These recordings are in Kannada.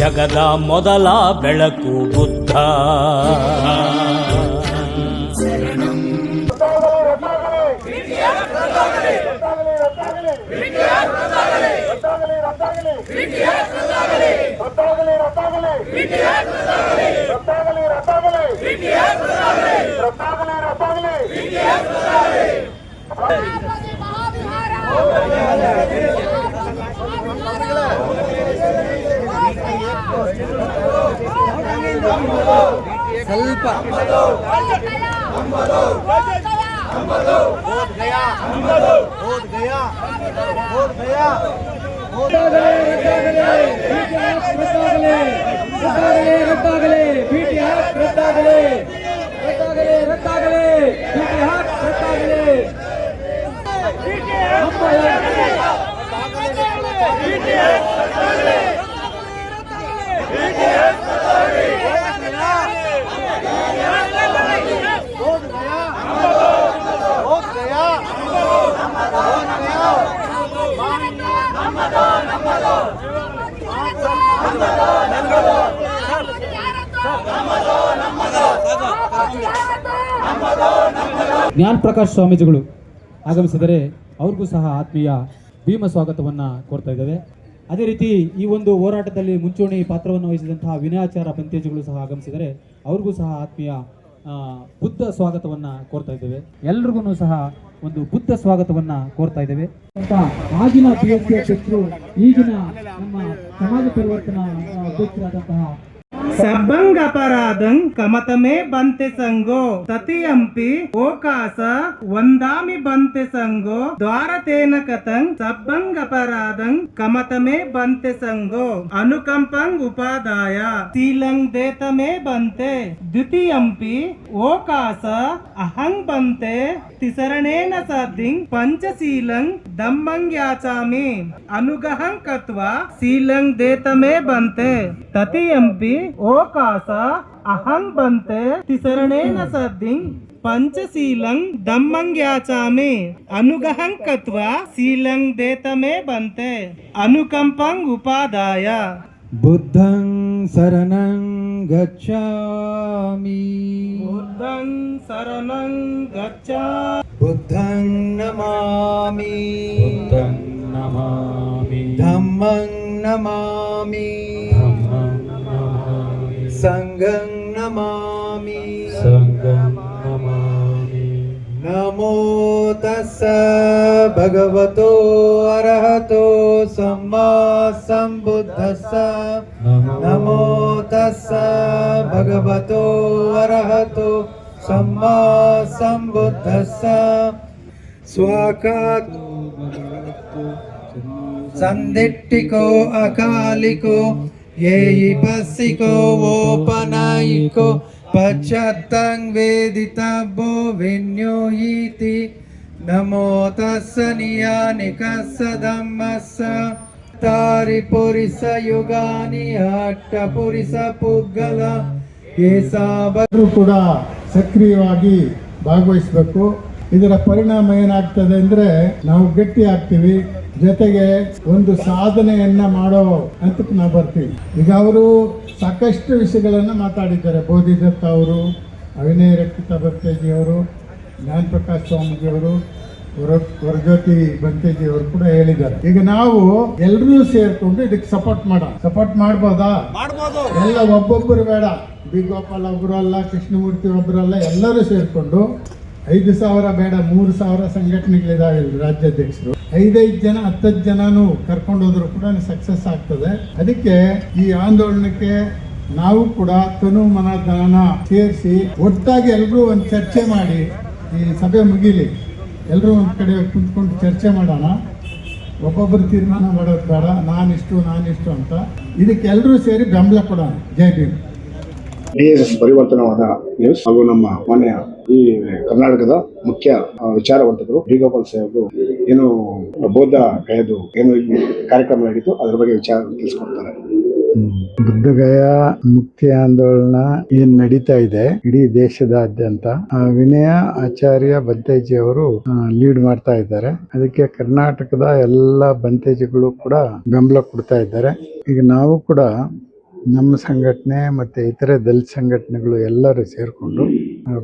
ಜಗದ ಮೊದಲ ಬೆಳಕು ಬುದ್ಧ. ಸ್ವಲ್ಪ ಜ್ಞಾನ ಪ್ರಕಾಶ್ ಸ್ವಾಮೀಜಿಗಳು ಆಗಮಿಸಿದರೆ ಅವ್ರಿಗೂ ಸಹ ಆತ್ಮೀಯ ಭೀಮ ಸ್ವಾಗತವನ್ನು ಕೋರ್ತಾ ಇದ್ದೇವೆ. ಅದೇ ರೀತಿ ಈ ಒಂದು ಹೋರಾಟದಲ್ಲಿ ಮುಂಚೂಣಿ ಪಾತ್ರವನ್ನು ವಹಿಸಿದಂತಹ ವಿನಯಾಚಾರ ಬಂತೇಜಿಗಳು ಸಹ ಆಗಮಿಸಿದರೆ ಅವ್ರಿಗೂ ಸಹ ಆತ್ಮೀಯ ಬುದ್ಧ ಸ್ವಾಗತವನ್ನು ಕೋರ್ತಾ ಇದ್ದೇವೆ. ಎಲ್ರಿಗೂ ಸಹ ಒಂದು ಬುದ್ಧ ಸ್ವಾಗತವನ್ನು ಕೋರ್ತಾ ಇದ್ದೇವೆ. ಆಗಿನ PSC ಅಧ್ಯಕ್ಷರು, ಈಗಿನ ನಮ್ಮ ಸಮಾಜ ಪರಿವರ್ತನಾ ಅಧ್ಯಕ್ಷರಾದಂತಹ ಸಬ್ಬಂಗ ಅಪರಾಧಂ ಕಮತಮೇ ಬಂತೆ ಸಂಗೋ ತತಿಯಂಪಿ ಓಕಾಸ ಒಂದಾಮಿ ಬಂತೆ ಸಂಗೋ ದ್ವಾರತೇನ ಕಥಂ ಸಬ್ಬಂಗ ಅಪರಾಧಂ ಕಮತಮೇ ಬಂತೆ ಸಂಗೋ ಅನುಕಂಪಂಗ್ ಉಪಾದಾಯ ಶೀಲಂಗ್ ದೇತಮೇ ಬಂತೆ ದ್ವಿತೀಯಂಪಿ ಓಕಾಸ ಅಹಂಗ್ ಬಂತೆ ತಿಸರಣೇನ ಸಾಧಿಂಗ್ ಪಂಚಶೀಲಂಗ್ ದಮ್ಮಂಗ್ ಯಾಚಾಮಿ ಅನುಗಹಂ ಕತ್ವಾ ಶೀಲಂಗ್ ದೇತಮೇ ಬಂತೆ ತತಿಯಂಪಿ ಓಕಾಸ ಅಹಂ ಬಂತೆ ತಿಸರಣೇನ ಸದ್ದಿಂಗ್ ಪಂಚಶೀಲಂಗ್ ದಮ್ಮಂಗ್ ಯಾಚಾಮಿ ಅನುಗಹಂ ಕತ್ವಾ ಶೀಲಂಗ್ ದೇತಮೇ ಬಂತೆ ಅನುಕಂಪಂಗ್ ಉಪಾದಾಯ ಬುದ್ಧಂ ಶರಣಂ ಗಚ್ಛಾಮಿ ಬುದ್ಧಂ ಶರಣಂ ಗಚ್ಛಾಮಿ ಬುದ್ಧಂ ನಮಾಮಿ ಬುದ್ಧಂ ನಮಾಮಿ ಧಮ್ಮಂ ನಮಾಮಿ ಸಂಘಂ ನಮಾಮಿ ಸಂಘಂ ನಮಾಮಿ. ನಮೋ ತಸ್ಸ ಭಗವತೋ ಅರ್ಹತೋ ಸಮ್ಮಾ ಸಂಬುದ್ಧಸ್ಸ ನಮೋ ತಸ್ಸ ಭಗವತೋ ಅರ್ಹತೋ ಸಮ್ಮಾ ಸಂಬುದ್ಧಸ್ಸ ಸ್ವಾಕಾತ್ ಸಂದಿಟ್ಟಿಕೋ ಅಕಾಲಿಕೋ ಯೇಯಿ ಪಸ್ಸಿಕೋ ಓಪನಾಯಿಕೋ ಪಶ್ಚಾತ್ತಂಗ್ ವೇದಿತಬ್ಬೋ ವಿನ್ಯೋಯೀತಿ ನಮೋ ತಸ್ಸ ನಿಯಾನಿಕಸ್ಸ ಧಮ್ಮಸ್ಸ ತಾರಿ ಪುರಿಸ ಯುಗಾನಿ ಅಟ್ಟ ಪುರಿಸ ಪುಗ್ಗಲ ಏಸಾಬರು ಕೂಡ ಸಕ್ರಿಯವಾಗಿ ಭಾಗವಹಿಸಬೇಕು. ಇದರ ಪರಿಣಾಮ ಏನಾಗ್ತದೆ ಅಂದರೆ ನಾವು ಗಟ್ಟಿ ಆಗ್ತೀವಿ, ಜೊತೆಗೆ ಒಂದು ಸಾಧನೆಯನ್ನ ಮಾಡೋ ಹಂತಕ್ಕೆ ನಾವು ಬರ್ತೀವಿ. ಈಗ ಅವರು ಸಾಕಷ್ಟು ವಿಷಯಗಳನ್ನು ಮಾತಾಡಿದ್ದಾರೆ. ಬೋಧಿದತ್ತ ಅವರು, ಅವಿನಯ ರಕ್ಷಿತ ಬಂತೇಜಿಯವರು, ಜ್ಞಾನ ಪ್ರಕಾಶ್ ಸ್ವಾಮೀಜಿಯವರು, ವರಜ್ಯೋತಿ ಬಂತೇಜಿಯವರು ಕೂಡ ಹೇಳಿದ್ದಾರೆ. ಈಗ ನಾವು ಎಲ್ಲರೂ ಸೇರ್ಕೊಂಡು ಇದಕ್ಕೆ ಸಪೋರ್ಟ್ ಮಾಡ್ಬೋದಾ? ಎಲ್ಲ ಒಬ್ಬೊಬ್ಬರು ಬೇಡ, ಬಿ ಗೋಪಾಲ್ ಒಬ್ಬರು ಅಲ್ಲ, ಕೃಷ್ಣಮೂರ್ತಿ ಒಬ್ಬರು ಅಲ್ಲ, ಎಲ್ಲರೂ ಸೇರ್ಕೊಂಡು 5,000 ಬೇಡ, 3,000 ಸಂಘಟನೆಗಳಿದಾವೆ ರಾಜ್ಯಾಧ್ಯಕ್ಷರು. 5 ಜನ 10 ಜನನು ಕರ್ಕೊಂಡು ಹೋದ್ರು ಕೂಡ ಸಕ್ಸಸ್ ಆಗ್ತದೆ. ಅದಕ್ಕೆ ಈ ಆಂದೋಲನಕ್ಕೆ ನಾವು ಕೂಡ ತನು ಮನ ಧನ ಸೇರಿಸಿ ಒಟ್ಟಾಗಿ ಎಲ್ಲರೂ ಒಂದು ಚರ್ಚೆ ಮಾಡಿ, ಈ ಸಭೆ ಮುಗೀಲಿ, ಎಲ್ಲರೂ ಒಂದು ಕಡೆ ಕುಂತ್ಕೊಂಡು ಚರ್ಚೆ ಮಾಡೋಣ. ಒಬ್ಬೊಬ್ಬರು ತೀರ್ಮಾನ ಮಾಡೋದು ಬೇಡ, ನಾನಿಷ್ಟು ಅಂತ. ಇದಕ್ಕೆ ಎಲ್ಲರೂ ಸೇರಿ ಬೆಂಬಲ ಕೊಡೋಣ. ಜೈ ಭೀಮ್. DSS ಪರಿವರ್ತನವಾದ ನ್ಯೂಸ್ ಹಾಗೂ ನಮ್ಮ ಮಾನ್ಯ ಈ ಕರ್ನಾಟಕದ ಮುಖ್ಯ ವಿಚಾರವಂತರು ಡಿ ಗೋಪಾಲ್ ಸಾಹೇಬರು ಏನು ಬೌದ್ಧ ಗಯದು ಏನು ಕಾರ್ಯಕ್ರಮ ನಡೀತು ಅದರ ಬಗ್ಗೆ ವಿಚಾರ ತಿಳಿಸ್ಕೊಡ್ತಾರೆ. ಬುದ್ಧಗಯ ಮುಕ್ತಿ ಆಂದೋಲನ ಏನ್ ನಡೀತಾ ಇದೆ ಇಡೀ ದೇಶದಾದ್ಯಂತ, ವಿನಯ ಆಚಾರ್ಯ ಬಂತೇಜಿ ಅವರು ಲೀಡ್ ಮಾಡ್ತಾ ಇದ್ದಾರೆ. ಅದಕ್ಕೆ ಕರ್ನಾಟಕದ ಎಲ್ಲ ಬಂತೇಜಿಗಳು ಕೂಡ ಬೆಂಬಲ ಕೊಡ್ತಾ ಇದ್ದಾರೆ. ಈಗ ನಾವು ಕೂಡ ನಮ್ಮ ಸಂಘಟನೆ ಮತ್ತು ಇತರೆ ದಲಿತ ಸಂಘಟನೆಗಳು ಎಲ್ಲರೂ ಸೇರಿಕೊಂಡು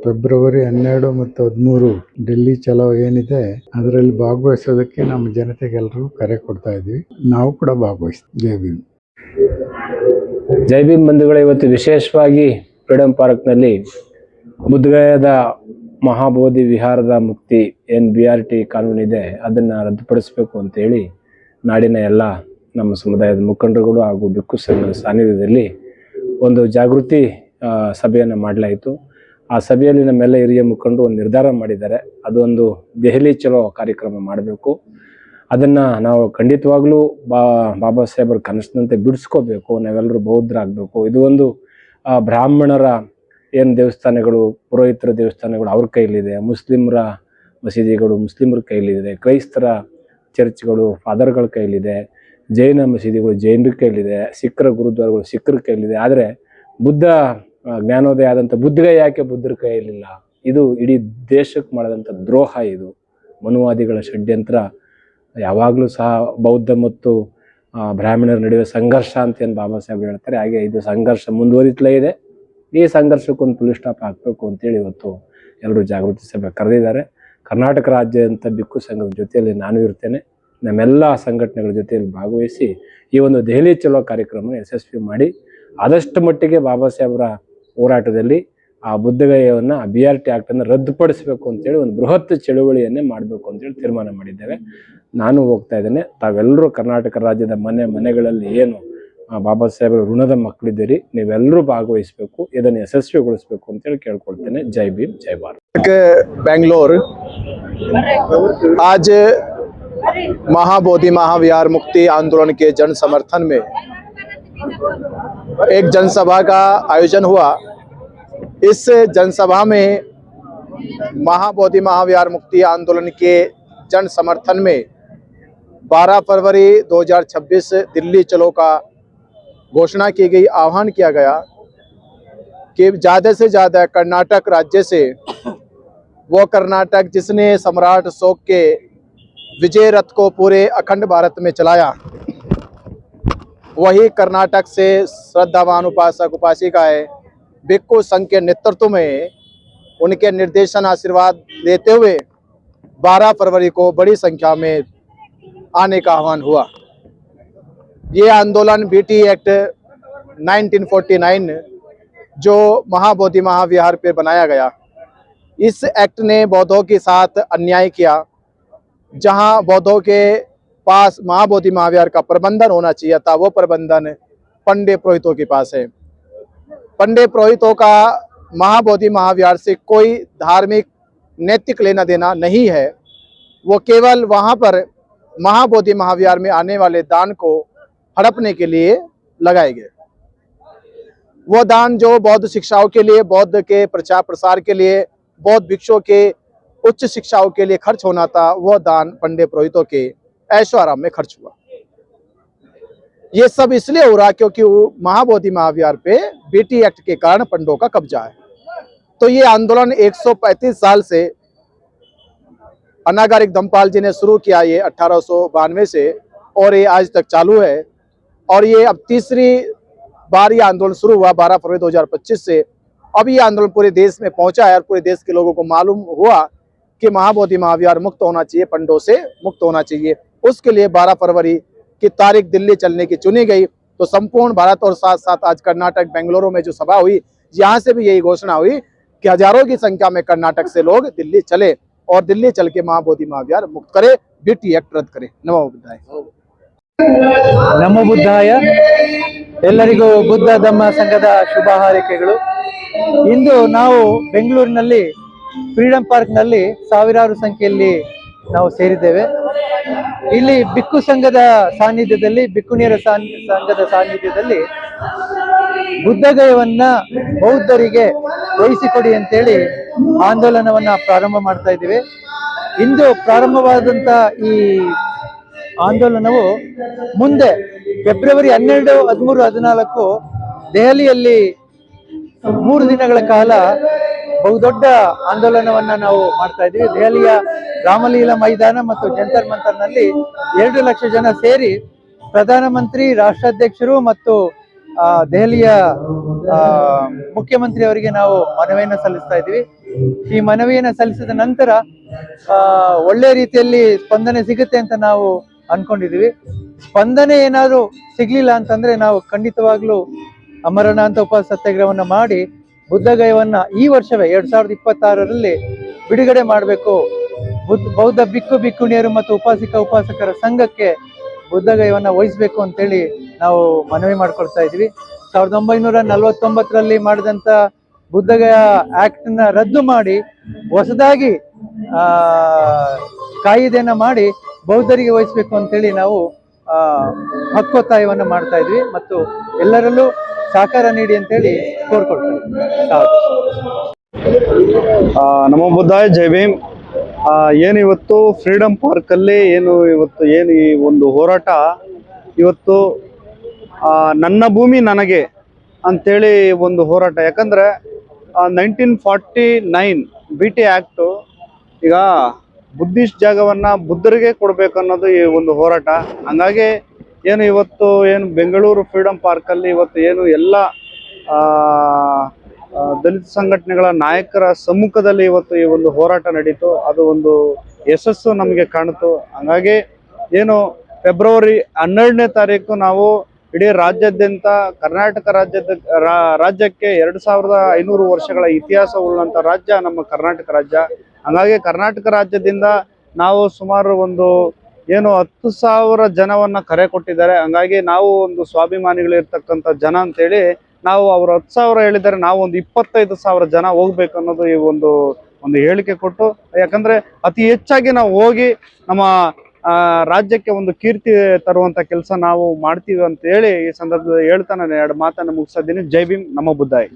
ಫೆಬ್ರವರಿ 12 ಮತ್ತು 13 ಡೆಲ್ಲಿ ಚಲೋ ಏನಿದೆ ಅದರಲ್ಲಿ ಭಾಗವಹಿಸೋದಕ್ಕೆ ನಮ್ಮ ಜನತೆಗೆಲ್ಲರೂ ಕರೆ ಕೊಡ್ತಾ ಇದ್ದೀವಿ. ನಾವು ಕೂಡ ಭಾಗವಹಿಸ್ತೀವಿ. ಜೈ ಭೀಮ್. ಜೈ ಭೀಮ್ ಬಂಧುಗಳೇ, ಇವತ್ತು ವಿಶೇಷವಾಗಿ ಫ್ರೀಡಂ ಪಾರ್ಕ್ನಲ್ಲಿ ಬುದ್ಧಗಯಾದ ಮಹಾಬೋಧಿ ವಿಹಾರದ ಮುಕ್ತಿ ಏನು BRT ಕಾನೂನಿದೆ ಅದನ್ನು ರದ್ದುಪಡಿಸಬೇಕು ಅಂತೇಳಿ ನಾಡಿನ ಎಲ್ಲ ನಮ್ಮ ಸಮುದಾಯದ ಮುಖಂಡರುಗಳು ಹಾಗೂ ಭಿಕ್ಷು ಸಂಘದ ಸಾನ್ನಿಧ್ಯದಲ್ಲಿ ಒಂದು ಜಾಗೃತಿ ಸಭೆಯನ್ನು ಮಾಡಲಾಯಿತು. ಆ ಸಭೆಯಲ್ಲಿ ನಮ್ಮೆಲ್ಲ ಹಿರಿಯ ಮುಖಂಡರು ಒಂದು ನಿರ್ಧಾರ ಮಾಡಿದ್ದಾರೆ. ಅದೊಂದು ದೆಹಲಿ ಚಲೋ ಕಾರ್ಯಕ್ರಮ ಮಾಡಬೇಕು. ಅದನ್ನು ನಾವು ಖಂಡಿತವಾಗ್ಲೂ ಬಾಬಾ ಸಾಹೇಬರ ಕನಸಿನಂತೆ ಬಿಡಿಸ್ಕೋಬೇಕು. ನಾವೆಲ್ಲರೂ ಬೌದ್ಧರಾಗಬೇಕು. ಇದು ಒಂದು ಬ್ರಾಹ್ಮಣರ ಏನು ದೇವಸ್ಥಾನಗಳು, ಪುರೋಹಿತರ ದೇವಸ್ಥಾನಗಳು ಅವ್ರ ಕೈಲಿದೆ, ಮುಸ್ಲಿಮರ ಮಸೀದಿಗಳು ಮುಸ್ಲಿಮರ ಕೈಲಿದೆ, ಕ್ರೈಸ್ತರ ಚರ್ಚ್ಗಳು ಫಾದರ್ಗಳ ಕೈಲಿದೆ, ಜೈನ ಮಸೀದಿಗಳು ಜೈನರ ಕೈಲಿದೆ, ಸಿಖ್ಖರ ಗುರುದ್ವಾರಗಳು ಸಿಖ್ಖರ ಕೈಲಿದೆ. ಆದರೆ ಬುದ್ಧ ಜ್ಞಾನೋದಯ ಆದಂಥ ಬುದ್ಧಗ ಯಾಕೆ ಬುದ್ಧರ ಕೈಯಲ್ಲಿಲ್ಲ? ಇದು ಇಡೀ ದೇಶಕ್ಕೆ ಮಾಡಿದಂಥ ದ್ರೋಹ. ಇದು ಮನುವಾದಿಗಳ ಷಡ್ಯಂತ್ರ. ಯಾವಾಗಲೂ ಸಹ ಬೌದ್ಧ ಮತ್ತು ಬ್ರಾಹ್ಮಣರ ನಡುವೆ ಸಂಘರ್ಷ ಅಂತ ಏನು ಬಾಬಾ ಸಾಹೇಬ್ ಹೇಳ್ತಾರೆ, ಹಾಗೆ ಇದು ಸಂಘರ್ಷ ಮುಂದುವರಿತಲೇ ಇದೆ. ಈ ಸಂಘರ್ಷಕ್ಕೊಂದು ಫುಲ್ ಸ್ಟಾಪ್ ಹಾಕಬೇಕು ಅಂತೇಳಿ ಇವತ್ತು ಎಲ್ಲರೂ ಜಾಗೃತಿ ಸಭೆ ಕರೆದಿದ್ದಾರೆ. ಕರ್ನಾಟಕ ರಾಜ್ಯದಂಥ ಭಿಕ್ಷು ಸಂಘದ ಜೊತೆಯಲ್ಲಿ ನಾನು ಇರ್ತೇನೆ. ನಮ್ಮೆಲ್ಲ ಸಂಘಟನೆಗಳ ಜೊತೆಯಲ್ಲಿ ಭಾಗವಹಿಸಿ ಈ ಒಂದು ದೆಹಲಿ ಚಲೋ ಕಾರ್ಯಕ್ರಮ ಯಶಸ್ವಿ ಮಾಡಿ ಆದಷ್ಟು ಮಟ್ಟಿಗೆ ಬಾಬಾ ಸಾಹೇಬರ ಹೋರಾಟದಲ್ಲಿ ಆ ಬುದ್ಧಗಯವನ್ನು BRT ಆಕ್ಟನ್ನು ರದ್ದುಪಡಿಸಬೇಕು ಅಂತೇಳಿ ಒಂದು ಬೃಹತ್ ಚಳುವಳಿಯನ್ನೇ ಮಾಡಬೇಕು ಅಂತೇಳಿ ತೀರ್ಮಾನ ಮಾಡಿದ್ದೇವೆ. ನಾನು ಹೋಗ್ತಾ ಇದ್ದೇನೆ. ತಾವೆಲ್ಲರೂ ಕರ್ನಾಟಕ ರಾಜ್ಯದ ಮನೆಗಳಲ್ಲಿ ಏನು ಬಾಬಾ ಸಾಹೇಬರ ಋಣದ ಮಕ್ಕಳಿದ್ದೀರಿ, ನೀವೆಲ್ಲರೂ ಭಾಗವಹಿಸಬೇಕು, ಇದನ್ನು ಯಶಸ್ವಿಗೊಳಿಸಬೇಕು ಅಂತೇಳಿ ಕೇಳ್ಕೊಳ್ತೇನೆ. ಜೈ ಭೀಮ್, ಜೈ ಭಾರತ್. बेंगलोर आज महाबोधि महाविहार मुक्ति आंदोलन के जन समर्थन में एक जनसभा का आयोजन हुआ। इस जनसभा में महाबोधि महाविहार मुक्ति आंदोलन के जन समर्थन में 12 फरवरी 2026 दिल्ली चलो का घोषणा की गई, आह्वान किया गया कि ज़्यादा से ज़्यादा कर्नाटक राज्य से, वो कर्नाटक जिसने सम्राट अशोक के विजय रथ को पूरे अखंड भारत में चलाया, वही कर्नाटक से श्रद्धावान उपासक उपासिकाएं भिक्षु संघ के नेतृत्व में उनके निर्देशन आशीर्वाद लेते हुए 12 फरवरी को बड़ी संख्या में आने का आह्वान हुआ। ये आंदोलन BT एक्ट 1949 जो महाबोधि महाविहार पर बनाया गया, इस एक्ट ने बौद्धों के साथ अन्याय किया। जहां बौद्धों के पास महाबोधि महाविहार का प्रबंधन होना चाहिए था, वो प्रबंधन पंडित पुरोहितों के पास है। पंडित पुरोहितों का महाबोधि महाविहार से कोई धार्मिक नैतिक लेना देना नहीं है। वो केवल वहां पर महाबोधि महाविहार में आने वाले दान को हड़पने के लिए लगाए गए। वो दान जो बौद्ध शिक्षाओं के लिए, बौद्ध के प्रचार प्रसार के लिए, बौद्ध भिक्षुओं के उच्च शिक्षाओं के लिए खर्च होना था, वो दान पंडित पुरोहितों के ऐशो आराम में खर्च हुआ। ये सब इसलिए हो रहा क्योंकि महाबोधि महाविहार पे BT एक्ट के कारण पंडों का कब्जा है। तो ये आंदोलन 135 साल से अनागारिक धम्मपाल जी ने शुरू किया, ये 1892 से, और ये आज तक चालू है। और ये अब तीसरी बार ये आंदोलन शुरू हुआ 12 फरवरी 2025 से। अब ये आंदोलन पूरे देश में पहुंचा है और पूरे देश के लोगों को मालूम हुआ कि महाबोधि महाविहार मुक्त होना चाहिए, पंडों से मुक्त होना चाहिए। उसके लिए 12 फरवरी की तारीख दिल्ली चलने की चुनी गई। तो संपूर्ण भारत और साथ साथ आज कर्नाटक बेंगलुरु में जो सभा हुई, यहाँ से भी यही घोषणा हुई कि हजारों की संख्या में कर्नाटक से लोग दिल्ली चले और दिल्ली चल के महाबोधि महाविहार मुक्त करे, BT एक्ट रद्द करे। नमो बुद्धाय। ನಮೋ ಬುದ್ಧಾಯ. ಎಲ್ಲರಿಗೂ ಬುದ್ಧ ಧಮ್ಮ ಸಂಘದ ಶುಭ ಹಾರೈಕೆಗಳು. ಇಂದು ನಾವು ಬೆಂಗಳೂರಿನಲ್ಲಿ ಫ್ರೀಡಂ ಪಾರ್ಕ್ನಲ್ಲಿ ಸಾವಿರಾರು ಸಂಖ್ಯೆಯಲ್ಲಿ ನಾವು ಸೇರಿದ್ದೇವೆ. ಇಲ್ಲಿ ಭಿಕ್ಷು ಸಂಘದ ಸಾನ್ನಿಧ್ಯದಲ್ಲಿ, ಭಿಕ್ಕುಣಿಯರ ಸಂಘದ ಸಾನ್ನಿಧ್ಯದಲ್ಲಿ ಬುದ್ಧಗಯವನ್ನ ಬೌದ್ಧರಿಗೆ ವಹಿಸಿಕೊಡಿ ಅಂತೇಳಿ ಆಂದೋಲನವನ್ನ ಪ್ರಾರಂಭ ಮಾಡ್ತಾ ಇದ್ದೀವಿ. ಇಂದು ಪ್ರಾರಂಭವಾದಂಥ ಈ ಆಂದೋಲನವು ಮುಂದೆ ಫೆಬ್ರವರಿ 12, 13, 14 ದೆಹಲಿಯಲ್ಲಿ 3 ದಿನಗಳ ಕಾಲ ಬಹುದೊಡ್ಡ ಆಂದೋಲನವನ್ನ ನಾವು ಮಾಡ್ತಾ ಇದ್ದೀವಿ. ದೆಹಲಿಯ ರಾಮಲೀಲಾ ಮೈದಾನ ಮತ್ತು ಜಂತರ್ ಮಂತರ್ನಲ್ಲಿ 2 ಲಕ್ಷ ಜನ ಸೇರಿ ಪ್ರಧಾನಮಂತ್ರಿ, ರಾಷ್ಟ್ರಾಧ್ಯಕ್ಷರು ಮತ್ತು ದೆಹಲಿಯ ಮುಖ್ಯಮಂತ್ರಿ ಅವರಿಗೆ ನಾವು ಮನವಿಯನ್ನು ಸಲ್ಲಿಸ್ತಾ ಇದ್ದೀವಿ. ಈ ಮನವಿಯನ್ನು ಸಲ್ಲಿಸಿದ ನಂತರ ಒಳ್ಳೆ ರೀತಿಯಲ್ಲಿ ಸ್ಪಂದನೆ ಸಿಗುತ್ತೆ ಅಂತ ನಾವು ಅನ್ಕೊಂಡಿದೀವಿ. ಸ್ಪಂದನೆ ಏನಾದರೂ ಸಿಗ್ಲಿಲ್ಲ ಅಂತಂದ್ರೆ ನಾವು ಖಂಡಿತವಾಗ್ಲೂ ಅಮರನಾಥ ಉಪವಾಸ ಸತ್ಯಾಗ್ರಹವನ್ನ ಮಾಡಿ ಬುದ್ಧಗಯವನ್ನ ಈ ವರ್ಷವೇ 2026ರಲ್ಲಿ ಬಿಡುಗಡೆ ಮಾಡಬೇಕು. ಬೌದ್ಧ ಬಿಕ್ಕು ಬಿಕ್ಕುಣಿಯರು ಮತ್ತು ಉಪಾಸಕರ ಸಂಘಕ್ಕೆ ಬುದ್ಧಗಯವನ್ನ ವಹಿಸಬೇಕು ಅಂತೇಳಿ ನಾವು ಮನವಿ ಮಾಡ್ಕೊಳ್ತಾ ಇದ್ವಿ. 1949ರಲ್ಲಿ ಮಾಡಿದಂತ ಬುದ್ಧಗಯ ಆಕ್ಟ್ ನ ರದ್ದು ಮಾಡಿ ಹೊಸದಾಗಿ ಕಾಯಿದೆಯನ್ನ ಮಾಡಿ ಬೌದ್ಧರಿಗೆ ವಹಿಸಬೇಕು ಅಂತೇಳಿ ನಾವು ಹಕ್ಕೊತ್ತಾಯವನ್ನ ಮಾಡ್ತಾ ಇದ್ವಿ ಮತ್ತು ಎಲ್ಲರಲ್ಲೂ ಸಹಕಾರ ನೀಡಿ ಅಂತೇಳಿ ಕೋರ್ಕೊಳ್ತಾ ಇದ್ವಿ. ನಮೋ ಬುದ್ಧಾಯ ಜೈ ಭೀಮ್. ಏನು ಇವತ್ತು ಫ್ರೀಡಮ್ ಪಾರ್ಕಲ್ಲಿ ಏನು ಈ ಒಂದು ಹೋರಾಟ ಇವತ್ತು ನನ್ನ ಭೂಮಿ ನನಗೆ ಅಂತೇಳಿ ಒಂದು ಹೋರಾಟ. ಯಾಕಂದರೆ 1949 BT ಆ್ಯಕ್ಟು ಈಗ ಬುದ್ಧಿಸ್ಟ್ ಜಾಗವನ್ನು ಬುದ್ಧರಿಗೆ ಕೊಡಬೇಕು ಅನ್ನೋದು ಈ ಒಂದು ಹೋರಾಟ. ಹಂಗಾಗಿ ಏನು ಇವತ್ತು ಬೆಂಗಳೂರು ಫ್ರೀಡಮ್ ಪಾರ್ಕಲ್ಲಿ ಇವತ್ತು ಎಲ್ಲ ದಲಿತ ಸಂಘಟನೆಗಳ ನಾಯಕರ ಸಮ್ಮುಖದಲ್ಲಿ ಇವತ್ತು ಈ ಒಂದು ಹೋರಾಟ ನಡೀತು. ಅದು ಒಂದು ಯಶಸ್ಸು ನಮಗೆ ಕಾಣಿತು. ಹಂಗಾಗಿ ಫೆಬ್ರವರಿ 12ನೇ ತಾರೀಕು ನಾವು ಇಡೀ ರಾಜ್ಯಾದ್ಯಂತ ಕರ್ನಾಟಕ ರಾಜ್ಯಕ್ಕೆ 2500 ವರ್ಷಗಳ ಇತಿಹಾಸ ಉಳ್ಳಂತ ರಾಜ್ಯ ನಮ್ಮ ಕರ್ನಾಟಕ ರಾಜ್ಯ. ಹಂಗಾಗಿ ಕರ್ನಾಟಕ ರಾಜ್ಯದಿಂದ ನಾವು ಸುಮಾರು 10,000 ಜನವನ್ನ ಕರೆ ಕೊಟ್ಟಿದ್ದಾರೆ. ಹಂಗಾಗಿ ನಾವು ಒಂದು ಸ್ವಾಭಿಮಾನಿಗಳಿರ್ತಕ್ಕಂಥ ಜನ ಅಂತೇಳಿ ನಾವು ಅವರು 10,000 ಹೇಳಿದ್ದಾರೆ, ನಾವು ಒಂದು 25,000 ಜನ ಹೋಗ್ಬೇಕು ಅನ್ನೋದು ಈ ಒಂದು ಹೇಳಿಕೆ ಕೊಟ್ಟು, ಯಾಕಂದ್ರೆ ಅತಿ ಹೆಚ್ಚಾಗಿ ನಾವು ಹೋಗಿ ನಮ್ಮ ರಾಜ್ಯಕ್ಕೆ ಒಂದು ಕೀರ್ತಿ ತರುವಂತ ಕೆಲಸ ನಾವು ಮಾಡ್ತೀವಿ ಅಂತ ಹೇಳಿ ಈ ಸಂದರ್ಭದಲ್ಲಿ ಹೇಳ್ತಾ ನಾನು 2 ಮಾತನ್ನು ಮುಗಿಸ್ತಾ ಇದ್ದೀನಿ. ಜೈ ಭೀಮ್, ನಮೋ ಬುದ್ಧಾಯ.